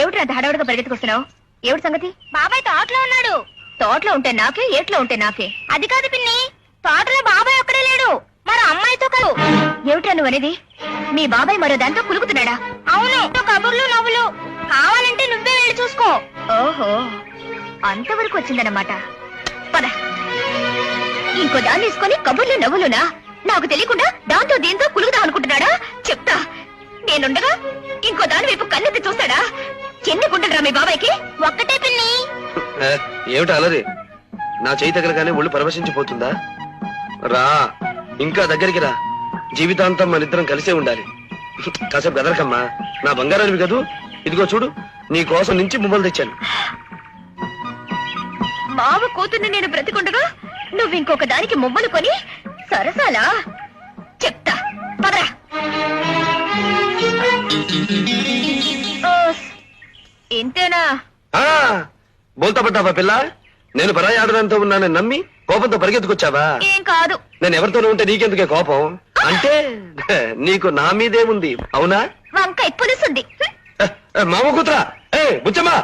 ఏమిటి అంత హడావుడిగా పరిగెత్తుకొస్తున్నావు? ఏమిటి సంగతి? బాబాయ్ తోటలో ఉన్నాడు. తోటలో ఉంటే నాకే, ఏట్లో ఉంటే నాకే. అది కాదు పిన్ని, తోటలో బాబాయ్ ఒక్కడే లేడు, మరో అమ్మాయితో కాదు. ఏమిటా నువ్వు అనేది? మీ బాబాయ్ మరో దాంతో కులుకుతున్నాడా? అవును, కబుర్లు నవ్వులు. కావాలంటే నువ్వే వెళ్ళి చూసుకో. ఓహో, అంతవరకు వచ్చిందన్నమాట. పద. ఇంకో దాన్ని తీసుకొని కబుర్లు నవ్వులునా? నాకు తెలియకుండా దాంతో దీంతో కులుగుదా అనుకుంటున్నాడా? చెప్తా. నేనుండగా ఇంకో దాని వైపు కన్నెత్తి చూస్తాడా? ఎన్నుకుంటారా మీ బాబాయ్కి? ఒక్కటే పిన్ని. ఏమిటి అలరి? నా చేయి దగ్గరగానే ఒళ్ళు పరవశించిపోతుందా? రా, ఇంకా దగ్గరికి రా. జీవితాంతం మన ఇద్దరం కలిసే ఉండాలి. కాసేపు గదరకమ్మా, నా బంగారానివి కదూ. ఇదిగో చూడు, నీ కోసం నుంచి ముమ్మలు తెచ్చాను. మావ కూతుర్ని నేను బ్రతికుండగా నువ్వు ఇంకొక దానికి మువ్వలు కొని సరసాలా? చెప్తా, పదరా. ఇంతేనా? బోల్తా పడ్డావా పిల్ల? నేను పరాయి ఆడదంతో ఉన్నానని నమ్మి కోపంతో పరిగెత్తుకొచ్చావా? ఏం కాదు. నేను ఎవరితోనూ ఉంటే నీకెందుకే కోపం? అంటే నీకు నా మీదేముంది, అవునా? వంకాయ పులుసుంది. మామ కూతురా, బుచ్చమ్మా.